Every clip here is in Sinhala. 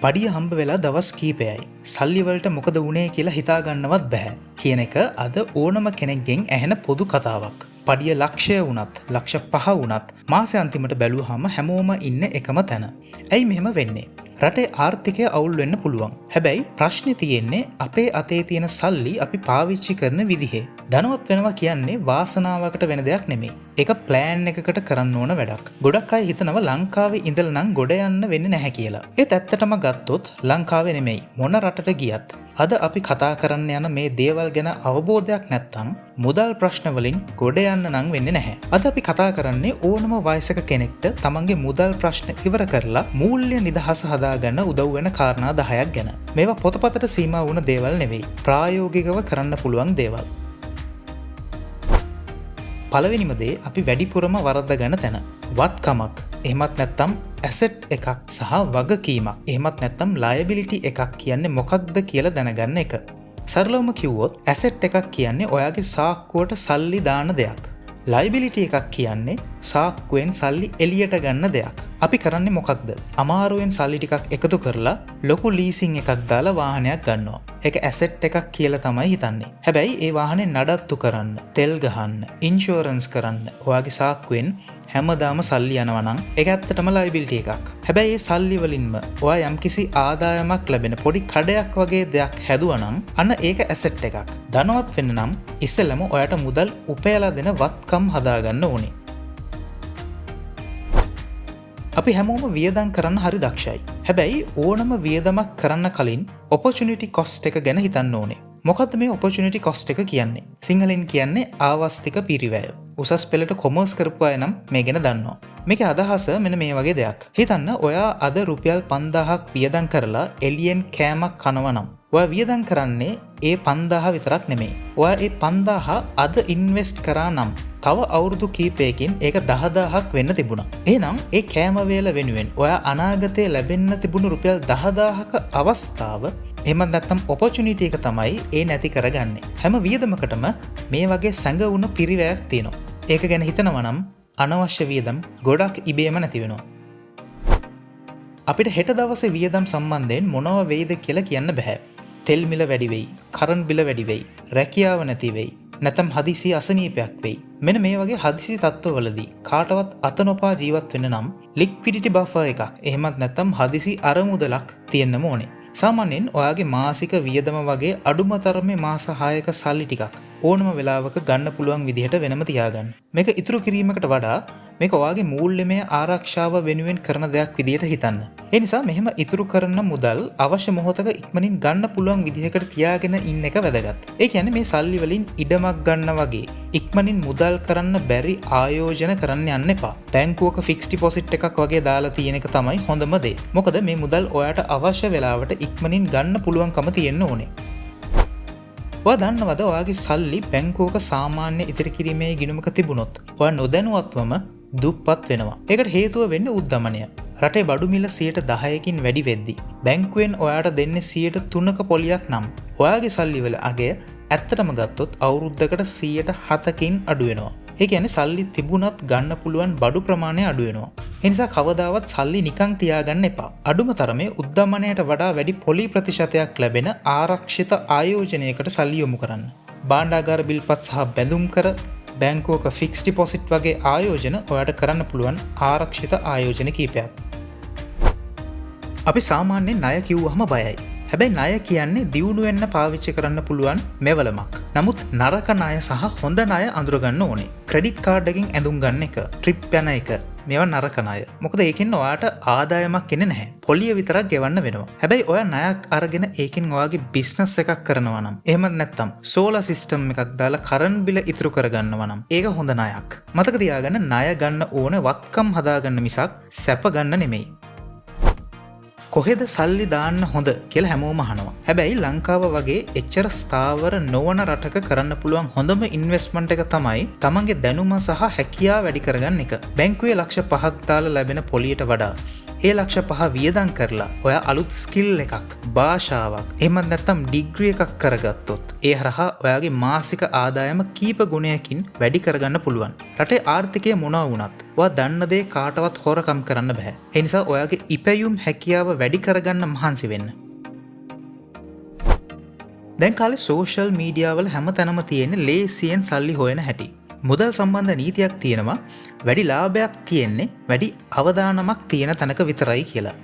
පඩිය හම්බ වෙලා දවස් කීපයයි. සල්ලි වලට මොකද වුනේ කියලා හිතා ගන්නවත් බෑ කියන එක අද ඕනම කෙනෙක්ගෙන් ඇහෙන පොදු කතාවක්. පඩිය ලක්ෂය වුණත් ලක්ෂ 5 වුණත් මාසේ අන්තිමට බැලුවාම හැමෝම ඉන්නේ එකම තැන. ඇයි මෙහෙම වෙන්නේ? රටේ ආර්ථිකය අවුල් වෙන්න පුළුවන්. හැබැයි ප්‍රශ්නේ තියෙන්නේ අපේ අතේ තියෙන සල්ලි අපි පාවිච්චි කරන විදිහේ. ධනවත් වෙනවා කියන්නේ වාසනාවකට වෙන දෙයක් නෙමෙයි. ඒක ප්ලෑන් එකකට කරන්න ඕන වැඩක්. ගොඩක් අය හිතනවා ලංකාවේ ඉඳලා නම් ගොඩ යන්න වෙන්නේ නැහැ කියලා. ඒත් ඇත්තටම ගත්තොත් ලංකාවේ නෙමෙයි මොන රටට ගියත් අද අපි කතා කරන්න යන මේ දේවල් ගැන අවබෝධයක් නැත්නම් මුදල් ප්‍රශ්න වලින් ගොඩ යන්න නම් වෙන්නේ නැහැ. අද අපි කතා කරන්නේ ඕනම වයසක කෙනෙක්ට තමන්ගේ මුදල් ප්‍රශ්න ඉවර කරලා මූල්‍ය නිදහස හදාගන්න උදව් වෙන කාරණා 10ක් ගැන. මේවා පොතපතට සීමා වුණ දේවල් නෙවෙයි. ප්‍රායෝගිකව කරන්න පුළුවන් දේවල්. පළවෙනිම දේ අපි වැඩිපුරම වරද්දගන්න තැන. වත්කමක්. එහෙමත් නැත්නම් ඇසෙට් එකක් සහ වගකීමක්. එහෙමත් නැත්නම් ලයබිලිටි එකක් කියන්නේ මොකක්ද කියලා දැනගන්න එක. සරලවම කිව්වොත් ඇසෙට් එකක් කියන්නේ ඔයාගේ සාක්කුවට සල්ලි දාන දෙයක්. ලයබිලිටි එකක් කියන්නේ සාක්කුවෙන් සල්ලි එළියට ගන්න දෙයක්. අපි කරන්නේ මොකක්ද? අමාරුවෙන් සල්ලි ටිකක් එකතු කරලා ලොකු ලීසින් එකක් දාලා වාහනයක් ගන්නවා. ඒක ඇසෙට් එකක් කියලා තමයි හිතන්නේ. හැබැයි ඒ වාහනේ නඩත්තු කරන්න, තෙල් ගහන්න, ඉන්ෂුරන්ස් කරන්න ඔයාගේ සාක්කුවෙන් හැමදාම සල්ලි යනවා නම් ඒක ඇත්තටම ලයබිලිටි එකක්. හැබැයි ඒ සල්ලි වලින්ම ඔයා යම්කිසි ආදායමක් ලැබෙන පොඩි කඩයක් වගේ දෙයක් හැදුවා නම් අන්න ඒක ඇසෙට් එකක්. ධනවත් වෙන්න නම් ඉස්සෙල්ලම ඔයාට මුදල් උපයලා දෙන වත්කම් හදාගන්න ඕනේ. අපි හැමෝම වියදම් කරන්න හරි දක්ෂයි. හැබැයි ඕනම වියදමක් කරන්න කලින් opportunity cost එක ගැන හිතන්න ඕනේ. මොකද්ද මේ opportunity cost එක කියන්නේ? සිංහලෙන් කියන්නේ ආවස්තික පිරිවැය. උසස් පෙළට කොමර්ස් කරපු අය නම් මේ ගැන දන්නවා. මේකේ අදහස මෙන්න මේ වගේ දෙයක්. හිතන්න ඔයා අද රුපියල් 5000ක් වියදම් කරලා එළියෙන් කෑමක් කනවා නම් ඔයා වියදම් කරන්නේ ඒ 5000 විතරක් නෙමෙයි. ඔයා ඒ 5000 අද ඉන්වෙස්ට් කරා නම් තව අවුරුදු කීපයකින් ඒක 10000ක් වෙන්න තිබුණා. එහෙනම් ඒ කෑම වේල වෙනුවෙන් ඔයා අනාගතයේ ලැබෙන්න තිබුණු රුපියල් 10000ක අවස්ථාව එහෙමත් නැත්නම් opportunity එක තමයි ඒ නැති කරගන්නේ. හැම වියදමකටම මේ වගේ සැඟවුණු පිරිවැයක් තියෙනවා. ඒක ගැන හිතනවා නම් අනවශ්‍ය වියදම් ගොඩක් ඉබේම නැති වෙනවා. අපිට හෙට දවසේ වියදම් සම්බන්ධයෙන් මොනව වෙයිද කියලා කියන්න බෑ. තෙල් මිල වැඩි වෙයි, කරන්ට් බිල වැඩි වෙයි, රැකියාව නැති වෙයි, නැත්නම් හදිසි අසනීපයක් වෙයි. මෙන්න මේ වගේ හදිසි තත්ත්වවලදී කාටවත් අත නොපා ජීවත් වෙන්න නම් ලික්විඩිටි බෆර් එකක් එහෙමත් නැත්නම් හදිසි අරමුදලක් තියෙන්න ඕනේ. සාමාන්‍යයෙන් ඔයාගේ මාසික වියදම වගේ අඩුම තරමේ මාස 6ක සල්ලි ටිකක් ඕනම වෙලාවක ගන්න පුළුවන් විදිහට වෙනම තියාගන්න. මේක ඉතුරු කිරීමකට වඩා මේක ඔයාගේ මූල්‍යමය ආරක්ෂාව වෙනුවෙන් කරන දෙයක් විදිහට හිතන්න. ඒ නිසා මෙහෙම ඉතුරු කරන මුදල් අවශ්‍ය මොහොතක ඉක්මනින් ගන්න පුළුවන් විදිහකට තියාගෙන ඉන්න එක වැදගත්. ඒ කියන්නේ මේ සල්ලි වලින් ඉඩමක් ගන්න වගේ ඉක්මනින් මුදල් කරන්න බැරි ආයෝජන කරන්න යන්න එපා. බැංකුවක ෆික්ස් ඩිපොසිට් එකක් වගේ දාලා තියෙන එක තමයි හොඳම දේ. මොකද මේ මුදල් ඔයාට අවශ්‍ය වෙලාවට ඉක්මනින් ගන්න පුළුවන්කම තියෙන්න ඕනේ. ඔයා දන්නවද ඔයාගේ සල්ලි බැංකුවක සාමාන්‍ය ඉතිරි කිරීමේ ගිණුමක තිබුණොත් ඔයා නොදැනුවත්වම දුප්පත් වෙනවා. ඒකට හේතුව වෙන්නේ උද්දමනය. රටේ බඩු මිල 10%කින් වැඩි වෙද්දී බැංකුවෙන් ඔයාට දෙන්නේ 3%ක පොලියක් නම් ඔයාගේ සල්ලි වල අගය ඇත්තටම ගත්තොත් අවුරුද්දකට 7%කින් අඩු වෙනවා. ඒ කියන්නේ සල්ලි තිබුණත් ගන්න පුළුවන් බඩු ප්‍රමාණය අඩු වෙනවා. ඒ නිසා කවදාවත් සල්ලි නිකන් තියාගන්න එපා. අඩුම තරමේ උද්දමනයට වඩා වැඩි පොලි ප්‍රතිශතයක් ලැබෙන ආරක්ෂිත ආයෝජනයකට සල්ලි යොමු කරන්න. භාණ්ඩාගාර බිල්පත් සහ බැඳුම් කර බැංකුවක ෆික්ස් ඩිපොසිට් වගේ ආයෝජන ඔයාට කරන්න පුළුවන් ආරක්ෂිත ආයෝජන කීපයක්. අපි සාමාන්‍යයෙන් ණය කිව්වහම බයයි. හැබැයි ණය කියන්නේ දියුණු වෙන්න පාවිච්චි කරන්න පුළුවන් මෙවලමක්. නමුත් නරක ණය සහ හොඳ ණය අඳුරගන්න ඕනේ. ක්‍රෙඩිට් කාඩ් එකකින් ඇඳුම් ගන්න එක, ට්‍රිප් යන එක මේවා නරක ණය. මොකද ඒකෙන් ඔයාට ආදායමක් එන්නේ නැහැ. පොලිය විතරක් ගෙවන්න වෙනවා. හැබැයි ඔයා ණයක් අරගෙන ඒකෙන් ඔයාගේ බිස්නස් එකක් කරනවා නම් එහෙමත් නැත්නම් සෝලාර් සිස්ටම් එකක් දාලා කරන්ට් බිල ඉතුරු කරගන්නවා නම් ඒක හොඳ ණයක්. මතක තියාගන්න ණය ගන්න ඕන වත්කම් හදාගන්න මිසක් සැප ගන්න නෙමෙයි. කොහෙද සල්ලි දාන්න හොඳ කියලා හැමෝම අහනවා. හැබැයි ලංකාව වගේ එච්චර ස්ථාවර නොවන රටක කරන්න පුළුවන් හොඳම ඉන්වෙස්ට්මන්ට් එක තමයි තමන්ගේ දැනුම සහ හැකියාව වැඩි කරගන්න එක. බැංකුවේ ලක්ෂ 5ක් දාලා ලැබෙන පොලියට වඩා ඒ ලක්ෂ 5 වියදම් කරලා ඔයා අලුත් ස්කිල් එකක්, භාෂාවක්, එහෙමත් නැත්නම් ඩිග්‍රී එකක් කරගත්තොත් ඒ හරහා ඔයාගේ මාසික ආදායම කීප ගුණයකින් වැඩි කරගන්න පුළුවන්. රටේ ආර්ථිකය මොනවා වුණත් ඔයා දන්න දේ කාටවත් හොරකම් කරන්න බෑ. ඒ නිසා ඔයාගේ ඉපැයුම් හැකියාව වැඩි කරගන්න මහන්සි වෙන්න. දැන් කාලේ සෝෂල් මීඩියා වල හැම තැනම තියෙන ලේසියෙන් සල්ලි හොයන හැටි. මුදල් සම්බන්ධ නීතියක් තියෙනවා වැඩි ලාභයක් තියෙන්නේ වැඩි අවදානමක් තියෙන තැනක විතරයි කියලා.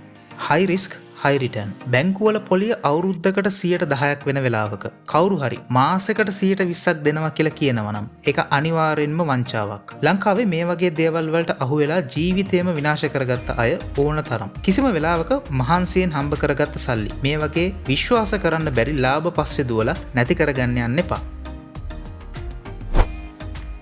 high risk high return. බැංකුවල පොලිය අවුරුද්දකට 10% වෙන වෙලාවක කවුරු හරි මාසෙකට 20% දෙනවා කියලා කියනවා නම් ඒක අනිවාර්යෙන්ම වංචාවක්. ලංකාවේ මේ වගේ දේවල් වලට අහු වෙලා ජීවිතේම විනාශ කරගත්ත අය ඕන තරම්. කිසිම වෙලාවක මහන්සියෙන් හම්බ කරගත්ත සල්ලි මේ වගේ විශ්වාස කරන්න බැරි ලාභ පස්සේ දුවලා නැති කරගන්න යන්න එපා.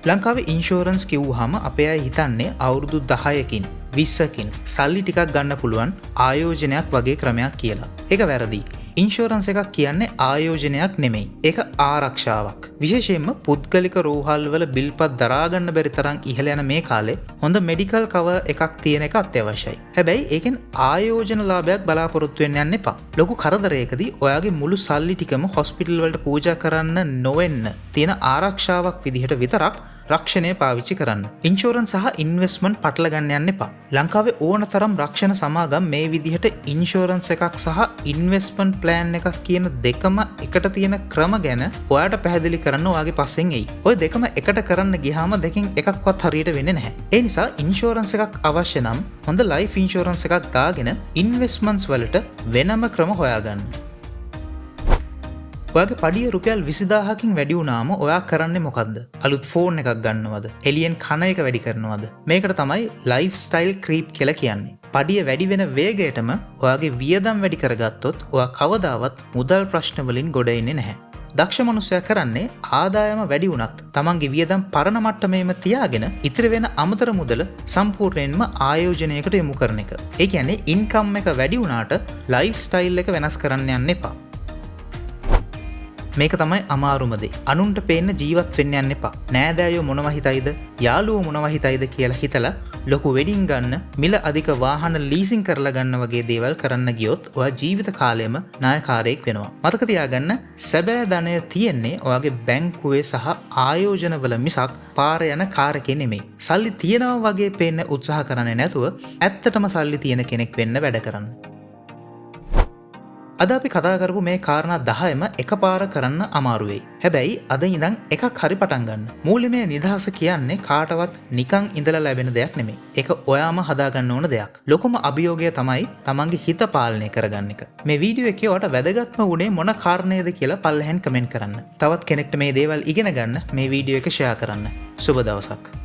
ලංකාවේ ඉන්ෂුරන්ස් කිව්වහම අපේ අය හිතන්නේ අවුරුදු 10කින් 20කින් සල්ලි ටිකක් ගන්න පුළුවන් ආයෝජනයක් වගේ ක්‍රමයක් කියලා. ඒක වැරදි. ඉන්ෂුරන්ස් එකක් කියන්නේ ආයෝජනයක් නෙමෙයි. ඒක ආරක්ෂාවක්. විශේෂයෙන්ම පුද්ගලික රෝහල් වල බිල්පත් දරා ගන්න බැරි තරම් ඉහළ යන මේ කාලේ හොඳ මෙඩිකල් කවර් එකක් තියෙන එක අත්‍යවශ්‍යයි. හැබැයි ඒකෙන් ආයෝජන ලාභයක් බලාපොරොත්තු වෙන්න යන්න එපා. ලොකු කරදරයකදී ඔයාගේ මුළු සල්ලි ටිකම හොස්පිටල් වලට පූජා කරන්න නොවෙන්න තියෙන ආරක්ෂාවක් විදිහට විතරක් රක්ෂණය පාවිච්චි කරන්න. ඉන්ෂුරන්ස් සහ ඉන්වෙස්ට්මන්ට් පටල ගන්න යන්න එපා. ලංකාවේ ඕන තරම් රක්ෂණ සමාගම් මේ විදිහට ඉන්ෂුරන්ස් එකක් සහ ඉන්වෙස්ට්මන්ට් ප්ලෑන් එකක් කියන දෙකම එකට තියෙන ක්‍රම ගැන ඔයාට පැහැදිලි කරන්න ඔයාගේ පස්සෙන් එයි. ඔය දෙකම එකට කරන්න ගියාම දෙකෙන් එකක්වත් හරියට වෙන්නේ නැහැ. ඒ නිසා ඉන්ෂුරන්ස් එකක් අවශ්‍ය නම් හොඳ ලයිෆ් ඉන්ෂුරන්ස් එකක් දාගෙන ඉන්වෙස්ට්මන්ට්ස් වලට වෙනම ක්‍රම හොයාගන්න. ඔයාගේ පඩිය රුපියල් 20000කින් වැඩි වුණාම ඔයා කරන්නේ මොකද්ද? අලුත් ෆෝන් එකක් ගන්නවද? එලියෙන් කන එක වැඩි කරනවද? මේකට තමයි ලයිෆ් ස්ටයිල් ක්‍රීප් කියලා කියන්නේ. පඩිය වැඩි වෙන වේගයටම ඔයාගේ වියදම් වැඩි කරගත්තොත් ඔයා කවදාවත් මුදල් ප්‍රශ්න වලින් ගොඩ එන්නේ නැහැ. දක්ෂ මනුස්සයා කරන්නේ ආදායම වැඩි වුණත් තමන්ගේ වියදම් පරණ මට්ටමේම තියාගෙන ඉතිරි වෙන අමතර මුදල සම්පූර්ණයෙන්ම ආයෝජනයකට යොමු කරන එක. ඒ කියන්නේ ඉන්කම් එක වැඩි වුණාට ලයිෆ් ස්ටයිල් එක වෙනස් කරන්න යන්න එපා. මේක තමයි අමාරුම දේ. අනුන්ට පේන්න ජීවත් වෙන්න යන්න එපා. නෑදෑයෝ මොනවා හිතයිද, යාළුවෝ මොනවා හිතයිද කියලා හිතලා ලොකු වෙඩින් ගන්න, මිල අධික වාහන ලීසින් කරලා ගන්න වගේ දේවල් කරන්න ගියොත් ඔයා ජීවිත කාලෙම නායකාරයෙක් වෙනවා. මතක තියාගන්න සැබෑ ධනය තියෙන්නේ ඔයාගේ බැංකුවේ සහ ආයෝජනවල මිසක් පාර යන කාර් එකේ නෙමෙයි. සල්ලි තියනවා වගේ පේන්න උත්සාහ කරන්නේ නැතුව ඇත්තටම සල්ලි තියෙන කෙනෙක් වෙන්න වැඩ කරන්න. අද අපි කතා කරපු මේ කාරණා 10ම එකපාර කරන්න අමාරු වෙයි. හැබැයි අද ඉඳන් එකක් හරි පටන් ගන්න. මූලිකමය නිදහස කියන්නේ කාටවත් නිකන් ඉඳලා ලැබෙන දෙයක් නෙමෙයි. ඒක ඔයාම හදාගන්න ඕන දෙයක්. ලොකුම අභියෝගය තමයි තමන්ගේ හිත පාලනය කරගන්න එක. මේ වීඩියෝ එකේ ඔයාට වැදගත්ම වුණේ මොන කාරණේද කියලා පල්ලෙහෙන් කමෙන්ට් කරන්න. තවත් කෙනෙක්ට මේ දේවල් ඉගෙන ගන්න මේ වීඩියෝ එක ෂෙයා කරන්න. සුබ දවසක්.